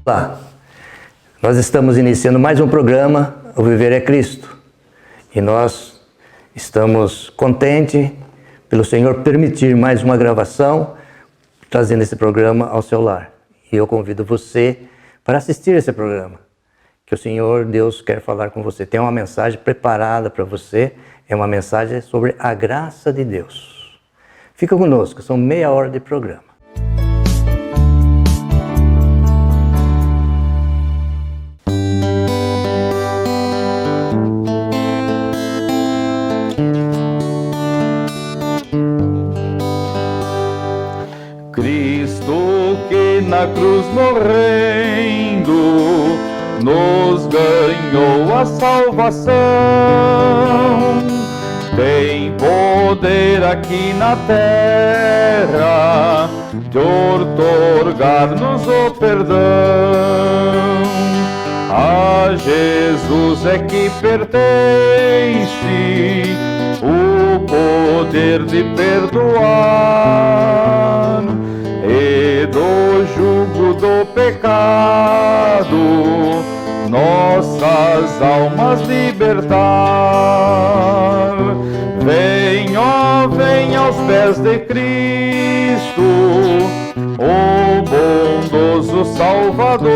Olá, nós estamos iniciando mais um programa, O Viver é Cristo, e nós estamos contentes pelo Senhor permitir mais uma gravação, trazendo esse programa ao seu lar. E eu convido você para assistir esse programa, que o Senhor Deus quer falar com você. Tem uma mensagem preparada para você, é uma mensagem sobre a graça de Deus. Fica conosco, são meia hora de programa. Na cruz morrendo, nos ganhou a salvação. Tem poder aqui na terra de outorgar-nos o perdão. A Jesus é que pertence o poder de perdoar e do jugo do pecado nossas almas libertar. Vem, ó, vem aos pés de Cristo, o bondoso Salvador.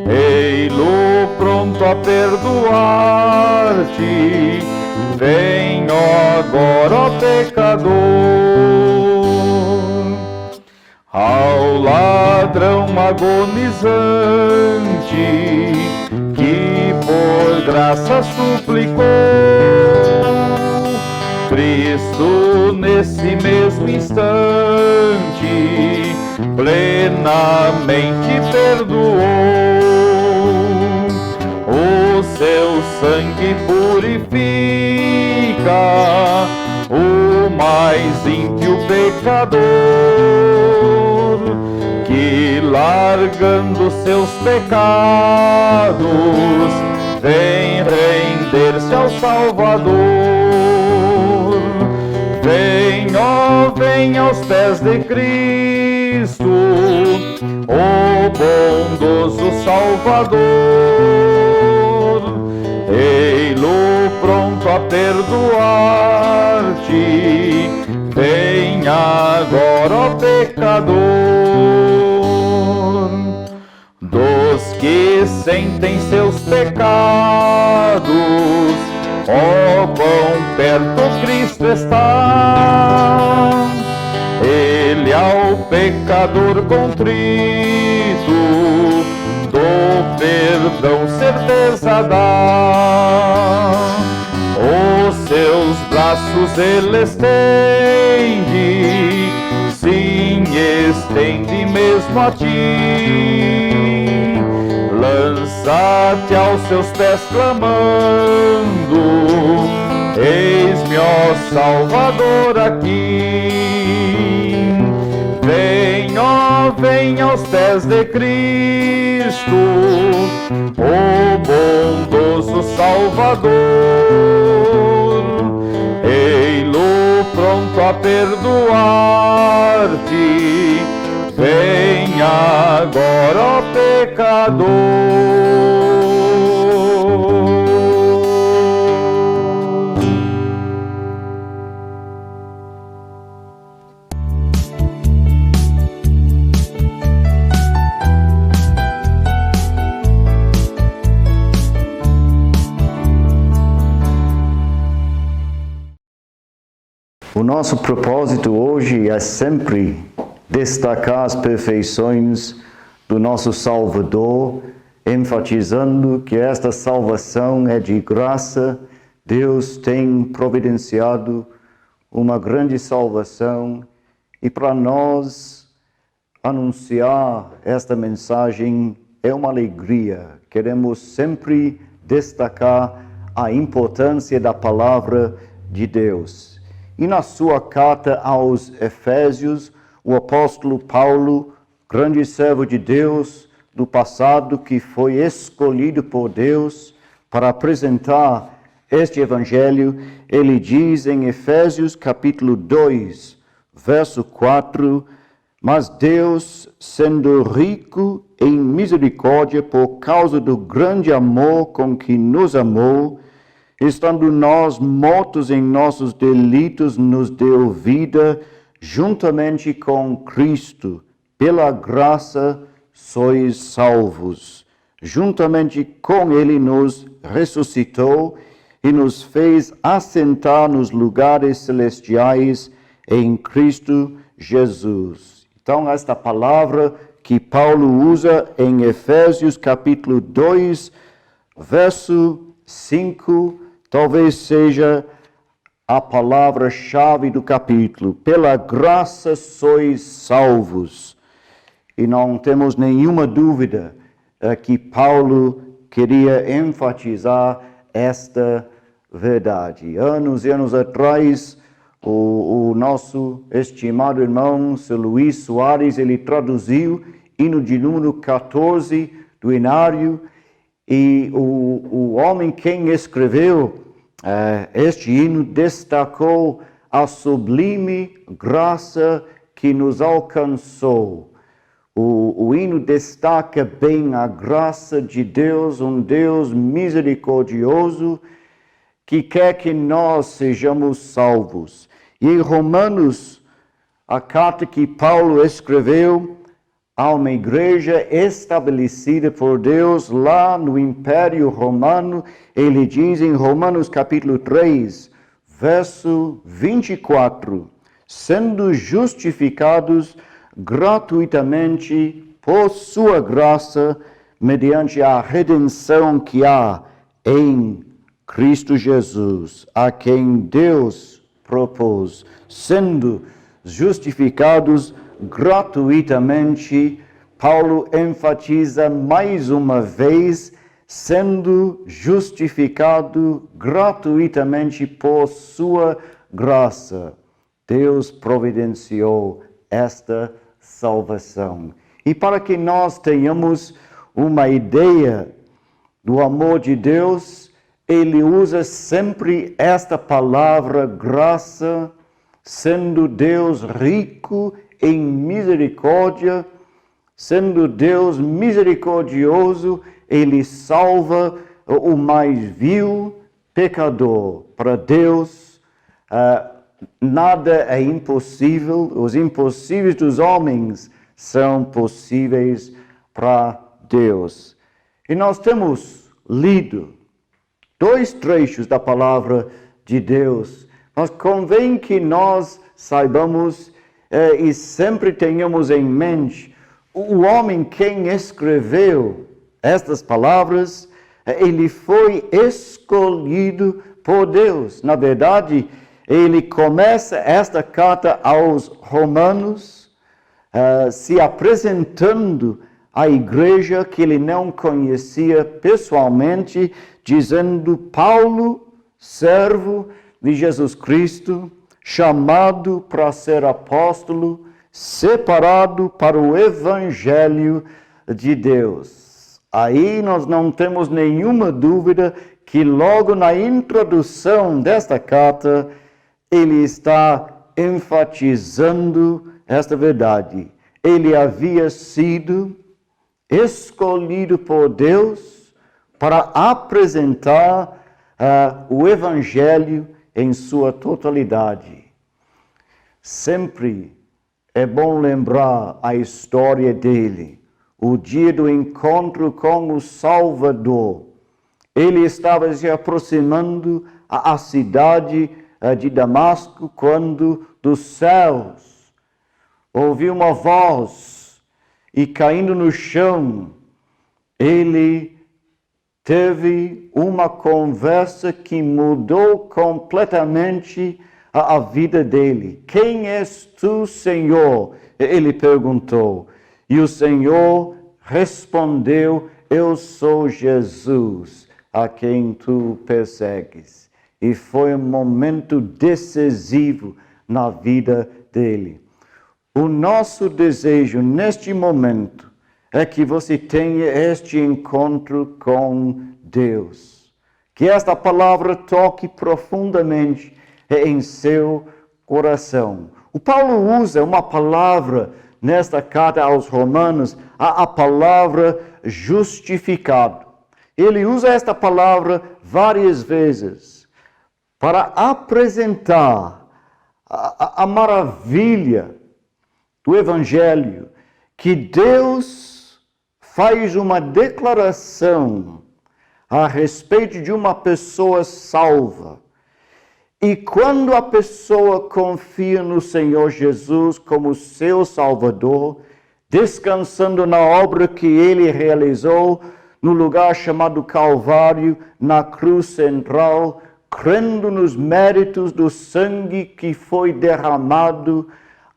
Ei-lo pronto a perdoar-te, vem, ó, agora, ó pecador. Ao ladrão agonizante, que por graça suplicou, Cristo nesse mesmo instante plenamente perdoou. O seu sangue purifica o mais ímpio pecador, que largando seus pecados vem render-se ao Salvador. Vem, ó, vem aos pés de Cristo, o bondoso Salvador. Ei-lo pronto a perdoar-te, vem agora, ó pecador. Dos que sentem seus pecados, ó quão perto Cristo está. Ele ao pecador contrito do perdão certeza dá. Os seus braços ele estende, sim, estende mesmo a ti. Lança-te aos seus pés clamando, eis-me, ó Salvador, aqui. Vem, ó, vem aos pés de Cristo, o bondoso Salvador. Ei-lo pronto a perdoar-te, vem agora, ó pecador. O nosso propósito hoje é sempre destacar as perfeições do nosso Salvador, enfatizando que esta salvação é de graça. Deus tem providenciado uma grande salvação e para nós anunciar esta mensagem é uma alegria. Queremos sempre destacar a importância da palavra de Deus. E na sua carta aos Efésios, o apóstolo Paulo, grande servo de Deus do passado, que foi escolhido por Deus para apresentar este evangelho, ele diz em Efésios capítulo 2, verso 4, Mas Deus, sendo rico em misericórdia por causa do grande amor com que nos amou, estando nós mortos em nossos delitos, nos deu vida juntamente com Cristo. Pela graça sois salvos. Juntamente com Ele nos ressuscitou e nos fez assentar nos lugares celestiais em Cristo Jesus. Então, esta palavra que Paulo usa em Efésios capítulo 2, verso 5, talvez seja a palavra-chave do capítulo. Pela graça sois salvos. E não temos nenhuma dúvida que Paulo queria enfatizar esta verdade. Anos e anos atrás, o nosso estimado irmão, Sr. Luiz Soares, ele traduziu hino de número 14 do Inário, e o homem quem escreveu este hino destacou a sublime graça que nos alcançou. O hino destaca bem a graça de Deus, um Deus misericordioso que quer que nós sejamos salvos. E em Romanos, a carta que Paulo escreveu a uma igreja estabelecida por Deus lá no Império Romano, ele diz em Romanos capítulo 3, verso 24, sendo justificados gratuitamente por sua graça, mediante a redenção que há em Cristo Jesus, a quem Deus propôs, sendo justificados gratuitamente. Paulo enfatiza mais uma vez, sendo justificado gratuitamente por sua graça. Deus providenciou esta salvação. E para que nós tenhamos uma ideia do amor de Deus, ele usa sempre esta palavra graça, sendo Deus rico em misericórdia, sendo Deus misericordioso, ele salva o mais vil pecador. Para Deus, nada é impossível, os impossíveis dos homens são possíveis para Deus. E nós temos lido 2 trechos da palavra de Deus, mas convém que nós saibamos e sempre tenhamos em mente, o homem quem escreveu estas palavras, ele foi escolhido por Deus. Na verdade, ele começa esta carta aos Romanos, se apresentando à igreja que ele não conhecia pessoalmente, dizendo: Paulo, servo de Jesus Cristo, chamado para ser apóstolo, separado para o Evangelho de Deus. Aí nós não temos nenhuma dúvida que logo na introdução desta carta, ele está enfatizando esta verdade. Ele havia sido escolhido por Deus para apresentar o Evangelho em sua totalidade. Sempre é bom lembrar a história dele, o dia do encontro com o Salvador. Ele estava se aproximando à cidade de Damasco, quando dos céus ouviu uma voz e, caindo no chão, ele teve uma conversa que mudou completamente a vida dele. Quem és tu, Senhor? Ele perguntou. E o Senhor respondeu: eu sou Jesus, a quem tu persegues. E foi um momento decisivo na vida dele. O nosso desejo neste momento é que você tenha este encontro com Deus. Que esta palavra toque profundamente em seu coração. O Paulo usa uma palavra nesta carta aos Romanos, a palavra justificado. Ele usa esta palavra várias vezes para apresentar a maravilha do Evangelho, que Deus faz uma declaração a respeito de uma pessoa salva. E quando a pessoa confia no Senhor Jesus como seu Salvador, descansando na obra que Ele realizou no lugar chamado Calvário, na cruz central, crendo nos méritos do sangue que foi derramado,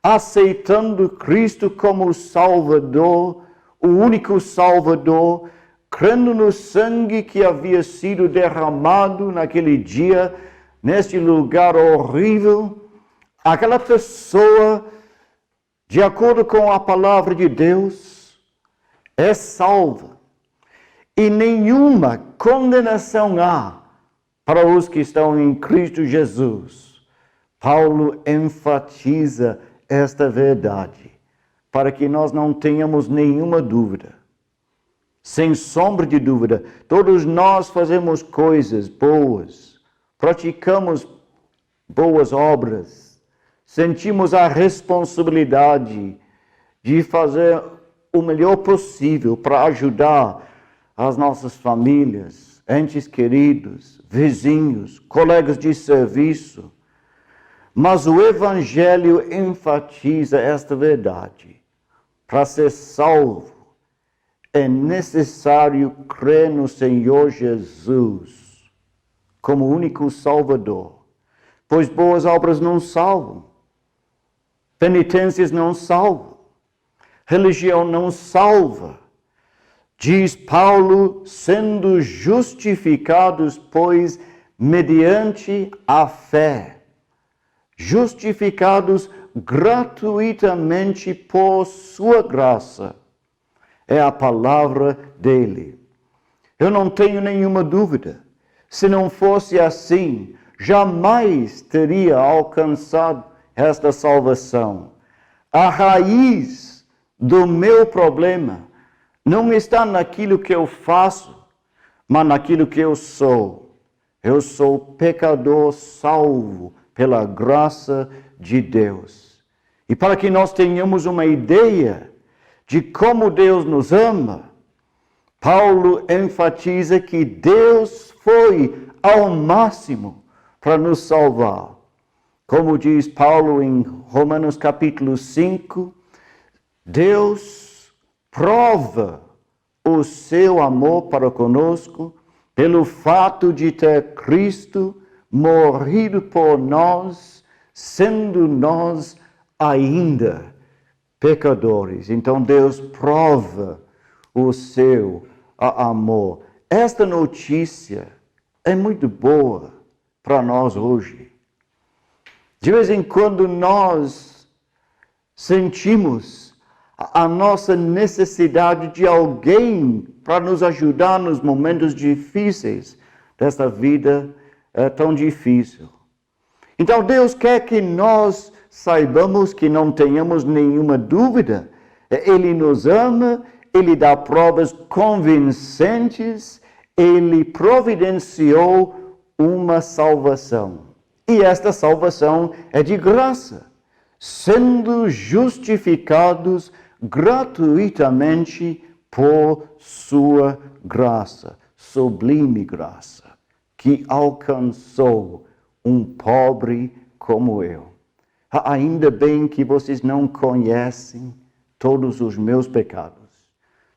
aceitando Cristo como Salvador, o único Salvador, crendo no sangue que havia sido derramado naquele dia, neste lugar horrível, aquela pessoa, de acordo com a palavra de Deus, é salva. E nenhuma condenação há para os que estão em Cristo Jesus. Paulo enfatiza esta verdade, para que nós não tenhamos nenhuma dúvida. Sem sombra de dúvida, todos nós fazemos coisas boas, praticamos boas obras, sentimos a responsabilidade de fazer o melhor possível para ajudar as nossas famílias, entes queridos, vizinhos, colegas de serviço. Mas o Evangelho enfatiza esta verdade. Para ser salvo, é necessário crer no Senhor Jesus como único Salvador. Pois boas obras não salvam. Penitências não salvam. Religião não salva. Diz Paulo, sendo justificados, pois, mediante a fé. Justificados gratuitamente por sua graça. É a palavra dele. Eu não tenho nenhuma dúvida. Se não fosse assim, jamais teria alcançado esta salvação. A raiz do meu problema não está naquilo que eu faço, mas naquilo que eu sou. Eu sou pecador salvo pela graça de Deus. E para que nós tenhamos uma ideia de como Deus nos ama, Paulo enfatiza que Deus foi ao máximo para nos salvar. Como diz Paulo em Romanos capítulo 5, Deus prova o seu amor para conosco pelo fato de ter Cristo morrido por nós, sendo nós ainda pecadores. Então Deus prova o seu amor. Esta notícia é muito boa para nós hoje. De vez em quando nós sentimos a nossa necessidade de alguém para nos ajudar nos momentos difíceis desta vida tão difícil. Então Deus quer que nós saibamos, que não tenhamos nenhuma dúvida. Ele nos ama, Ele dá provas convincentes, Ele providenciou uma salvação. E esta salvação é de graça, sendo justificados gratuitamente por sua graça, sublime graça, que alcançou um pobre como eu. Ainda bem que vocês não conhecem todos os meus pecados,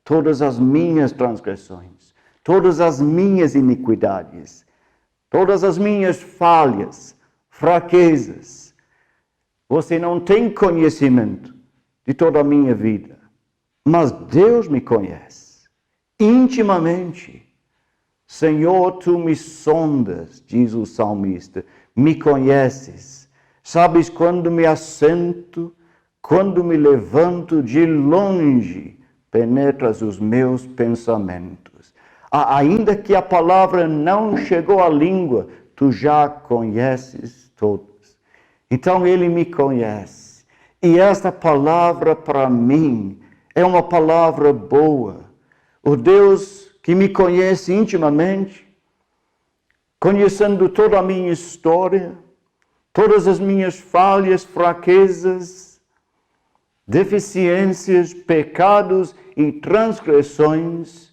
todas as minhas transgressões, todas as minhas iniquidades, todas as minhas falhas, fraquezas. Você não tem conhecimento de toda a minha vida, mas Deus me conhece intimamente. Senhor, tu me sondas, diz o salmista, me conheces. Sabes quando me assento, quando me levanto, de longe penetras os meus pensamentos. Ainda que a palavra não chegou à língua, tu já conheces todos. Então Ele me conhece. E esta palavra para mim é uma palavra boa. O Deus que me conhece intimamente, conhecendo toda a minha história, todas as minhas falhas, fraquezas, deficiências, pecados e transgressões,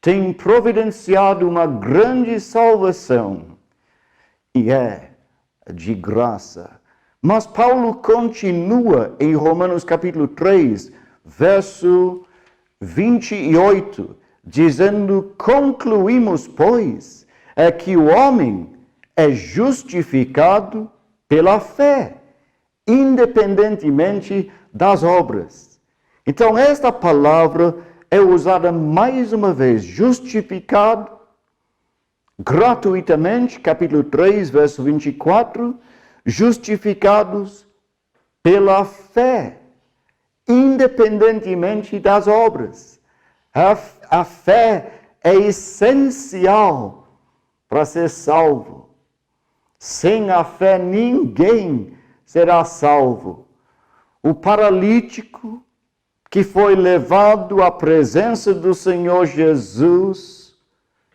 tem providenciado uma grande salvação. E é de graça. Mas Paulo continua em Romanos capítulo 3, verso 28, dizendo: concluímos, pois, é que o homem é justificado pela fé, independentemente das obras. Então, esta palavra é usada mais uma vez, justificado gratuitamente, capítulo 3, verso 24, justificados pela fé, independentemente das obras. A fé é essencial para ser salvo. Sem a fé, ninguém será salvo. O paralítico que foi levado à presença do Senhor Jesus,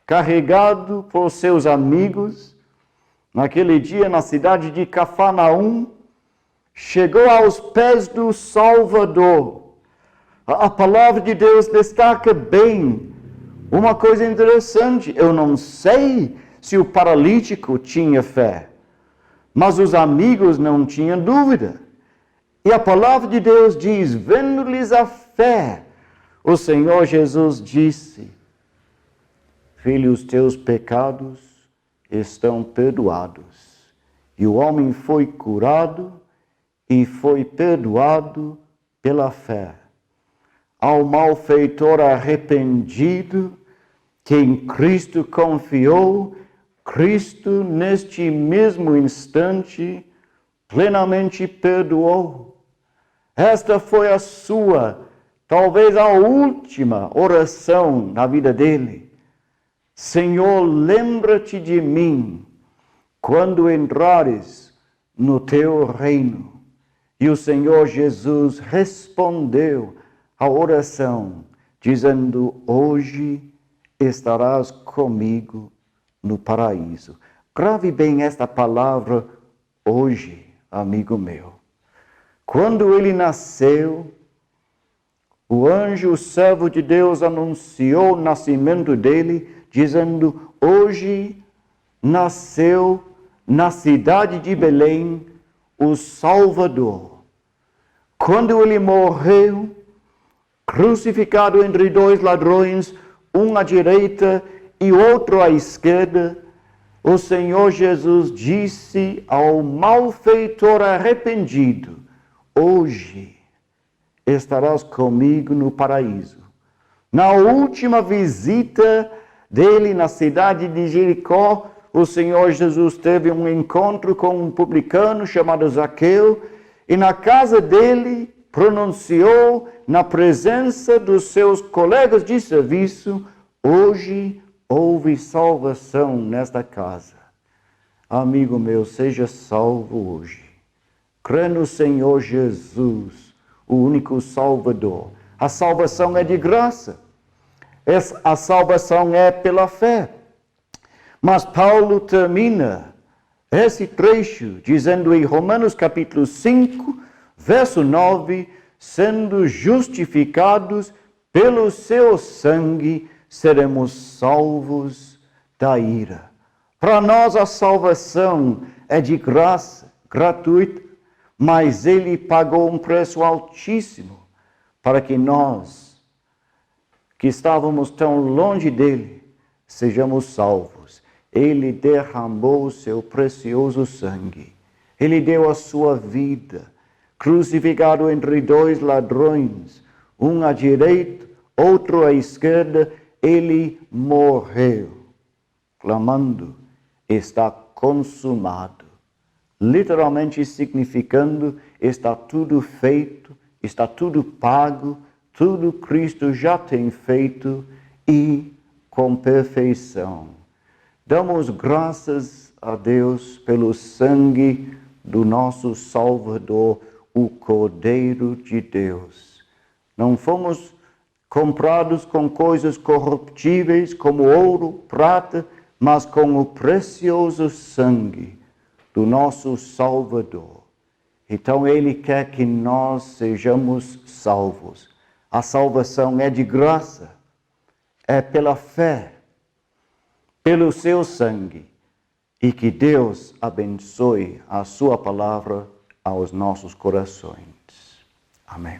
carregado por seus amigos, naquele dia na cidade de Cafarnaum, chegou aos pés do Salvador. A palavra de Deus destaca bem uma coisa interessante. Eu não sei se o paralítico tinha fé, mas os amigos não tinham dúvida. E a palavra de Deus diz: vendo-lhes a fé, o Senhor Jesus disse: filho, os teus pecados estão perdoados. E o homem foi curado e foi perdoado pela fé. Ao malfeitor arrependido, que em Cristo confiou, Cristo neste mesmo instante plenamente perdoou. Esta foi a sua, talvez a última oração na vida dele. Senhor, lembra-te de mim quando entrares no teu reino. E o Senhor Jesus respondeu à oração, dizendo: hoje estarás comigo no paraíso. Grave bem esta palavra, hoje, amigo meu. Quando ele nasceu, o anjo, o servo de Deus, anunciou o nascimento dele, dizendo: hoje nasceu na cidade de Belém o Salvador. Quando ele morreu, crucificado entre dois ladrões, um à direita e outro à esquerda, o Senhor Jesus disse ao malfeitor arrependido: hoje estarás comigo no paraíso. Na última visita dele na cidade de Jericó, o Senhor Jesus teve um encontro com um publicano chamado Zaqueu, e na casa dele pronunciou, na presença dos seus colegas de serviço: hoje houve salvação nesta casa. Amigo meu, seja salvo hoje. Crê no Senhor Jesus, o único Salvador. A salvação é de graça. A salvação é pela fé. Mas Paulo termina esse trecho dizendo em Romanos capítulo 5, verso 9, sendo justificados pelo seu sangue, seremos salvos da ira. Para nós a salvação é de graça, gratuita, mas ele pagou um preço altíssimo para que nós, que estávamos tão longe dele, sejamos salvos. Ele derramou o seu precioso sangue. Ele deu a sua vida, crucificado entre dois ladrões, um à direita, outro à esquerda. Ele morreu, clamando: está consumado. Literalmente significando: está tudo feito, está tudo pago, tudo Cristo já tem feito e com perfeição. Damos graças a Deus pelo sangue do nosso Salvador, o Cordeiro de Deus. Não fomos comprados com coisas corruptíveis como ouro, prata, mas com o precioso sangue do nosso Salvador. Então Ele quer que nós sejamos salvos. A salvação é de graça, é pela fé, pelo seu sangue. E que Deus abençoe a sua palavra aos nossos corações. Amém.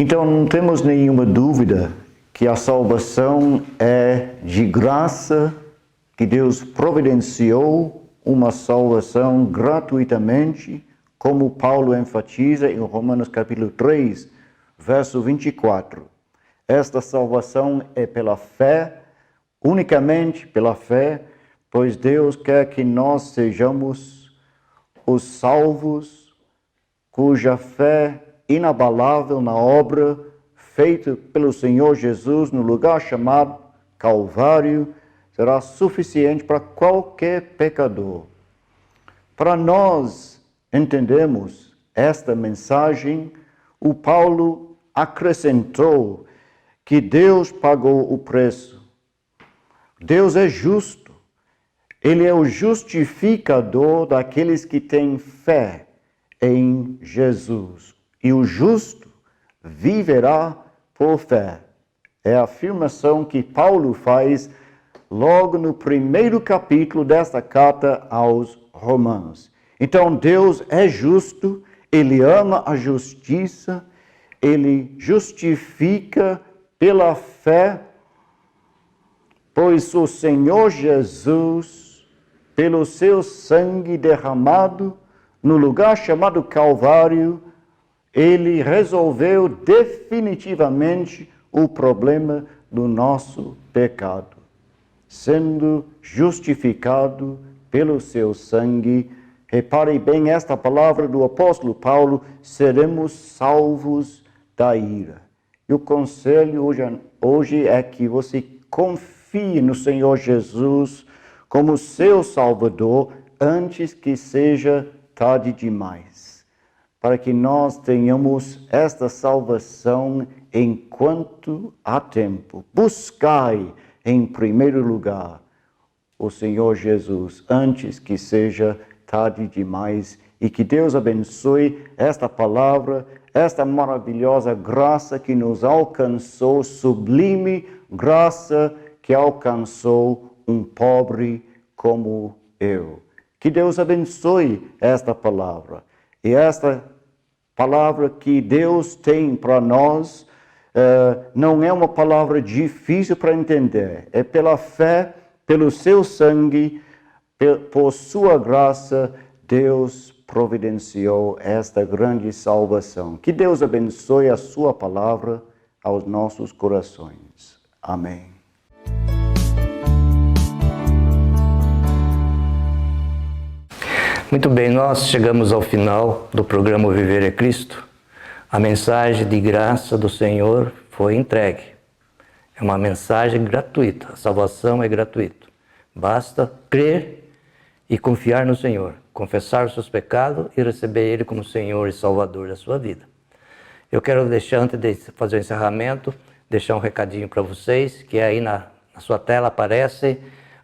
Então, não temos nenhuma dúvida que a salvação é de graça, que Deus providenciou uma salvação gratuitamente, como Paulo enfatiza em Romanos capítulo 3, verso 24. Esta salvação é pela fé, unicamente pela fé, pois Deus quer que nós sejamos os salvos, cuja fé inabalável na obra feita pelo Senhor Jesus no lugar chamado Calvário será suficiente para qualquer pecador. Para nós entendermos esta mensagem, o Paulo acrescentou que Deus pagou o preço. Deus é justo. Ele é o justificador daqueles que têm fé em Jesus. E o justo viverá por fé. É a afirmação que Paulo faz logo no primeiro capítulo desta carta aos Romanos. Então Deus é justo, Ele ama a justiça, Ele justifica pela fé, pois o Senhor Jesus, pelo seu sangue derramado no lugar chamado Calvário, Ele resolveu definitivamente o problema do nosso pecado. Sendo justificado pelo seu sangue, repare bem esta palavra do apóstolo Paulo, seremos salvos da ira. E o conselho hoje é que você confie no Senhor Jesus como seu Salvador antes que seja tarde demais, para que nós tenhamos esta salvação enquanto há tempo. Buscai em primeiro lugar o Senhor Jesus antes que seja tarde demais, e que Deus abençoe esta palavra, esta maravilhosa graça que nos alcançou, sublime graça que alcançou um pobre como eu. Que Deus abençoe esta palavra. E esta palavra que Deus tem para nós não é uma palavra difícil para entender. É pela fé, pelo seu sangue, por sua graça, Deus providenciou esta grande salvação. Que Deus abençoe a sua palavra aos nossos corações. Amém. Muito bem, nós chegamos ao final do programa O Viver é Cristo. A mensagem de graça do Senhor foi entregue. É uma mensagem gratuita. A salvação é gratuita. Basta crer e confiar no Senhor, confessar os seus pecados e receber Ele como Senhor e Salvador da sua vida. Eu quero deixar, antes de fazer o encerramento, deixar um recadinho para vocês, que aí na sua tela aparece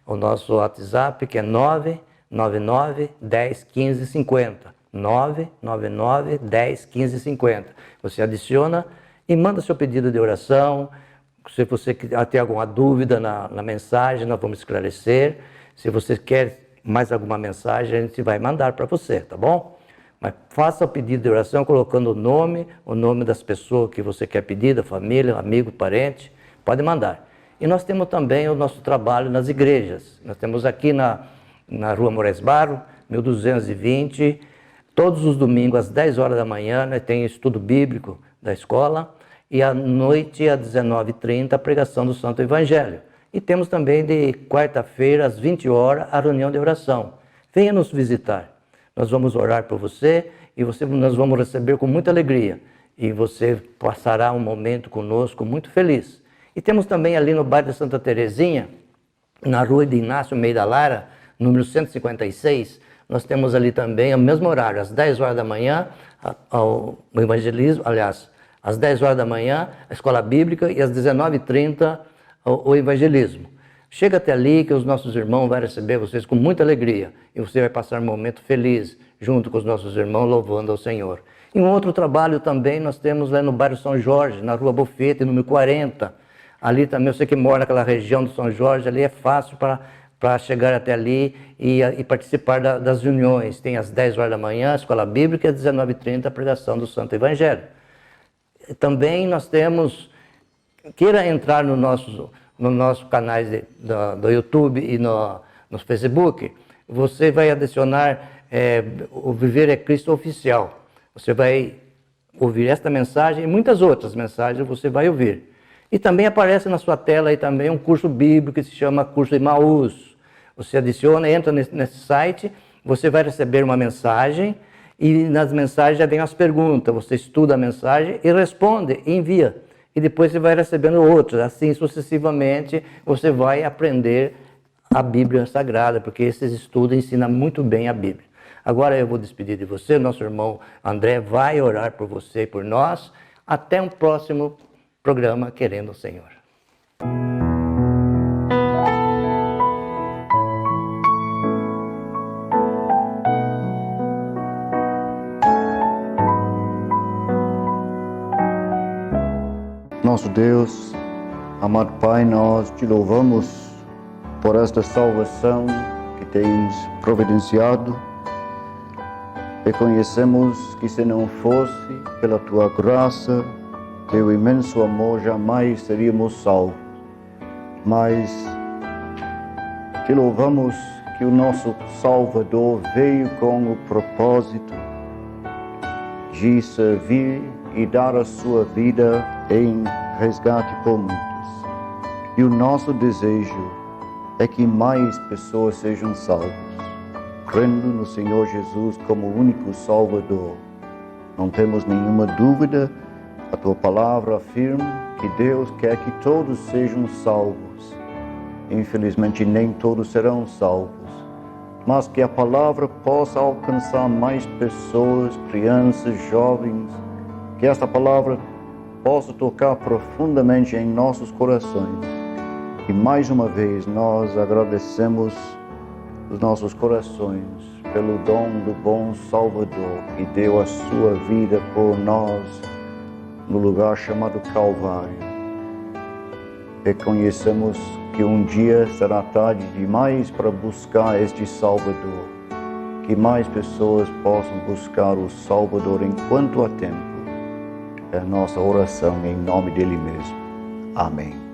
o nosso WhatsApp, que é 999 10 15 50. 999 10 15 50. Você adiciona e manda seu pedido de oração. Se você tem alguma dúvida na mensagem, nós vamos esclarecer. Se você quer mais alguma mensagem, a gente vai mandar para você, tá bom? Mas faça o pedido de oração colocando o nome das pessoas que você quer pedir, da família, amigo, parente, pode mandar. E nós temos também o nosso trabalho nas igrejas. Nós temos aqui na Rua Moraes Barro, 1220, todos os domingos às 10 horas da manhã, né, tem estudo bíblico da escola, e à noite, às 19h30, a pregação do Santo Evangelho. E temos também de quarta-feira, às 20 horas, a reunião de oração. Venha nos visitar. Nós vamos orar por você e nós vamos receber com muita alegria. E você passará um momento conosco muito feliz. E temos também ali no bairro de Santa Terezinha, na rua de Inácio Meida Lara, número 156, nós temos ali também, ao mesmo horário, às 10 horas da manhã, o evangelismo, aliás, às 10 horas da manhã, a escola bíblica, e às 19h30, o evangelismo. Chega até ali que os nossos irmãos vão receber vocês com muita alegria, e você vai passar um momento feliz, junto com os nossos irmãos, louvando ao Senhor. E um outro trabalho também nós temos lá no bairro São Jorge, na rua Bofete, número 40. Ali também, você que mora naquela região do São Jorge, ali é fácil para chegar até ali e participar das reuniões. Tem às 10 horas da manhã a escola bíblica e às 19h30 a pregação do Santo Evangelho. Também nós temos, queira entrar no nosso canais do YouTube e no Facebook, você vai adicionar o Viver é Cristo Oficial. Você vai ouvir esta mensagem e muitas outras mensagens você vai ouvir. E também aparece na sua tela aí também um curso bíblico que se chama Curso Emaús. Você adiciona, entra nesse site, você vai receber uma mensagem e nas mensagens já vem as perguntas. Você estuda a mensagem e responde, e envia. E depois você vai recebendo outras. Assim sucessivamente você vai aprender a Bíblia Sagrada, porque esses estudos ensinam muito bem a Bíblia. Agora eu vou despedir de você, nosso irmão André vai orar por você e por nós. Até um próximo programa, querendo o Senhor. Nosso Deus, amado Pai, nós te louvamos por esta salvação que tens providenciado. Reconhecemos que se não fosse pela tua graça, teu imenso amor, jamais seríamos salvos. Mas te louvamos que o nosso Salvador veio com o propósito de servir e dar a sua vida em resgate por muitos. E o nosso desejo é que mais pessoas sejam salvas, crendo no Senhor Jesus como o único Salvador. Não temos nenhuma dúvida, a tua palavra afirma que Deus quer que todos sejam salvos. Infelizmente nem todos serão salvos, mas que a palavra possa alcançar mais pessoas, crianças, jovens, que esta palavra possa tocar profundamente em nossos corações. E mais uma vez nós agradecemos os nossos corações pelo dom do bom Salvador que deu a sua vida por nós no lugar chamado Calvário. Reconhecemos que um dia será tarde demais para buscar este Salvador, que mais pessoas possam buscar o Salvador enquanto há tempo. É a nossa oração em nome dele mesmo. Amém.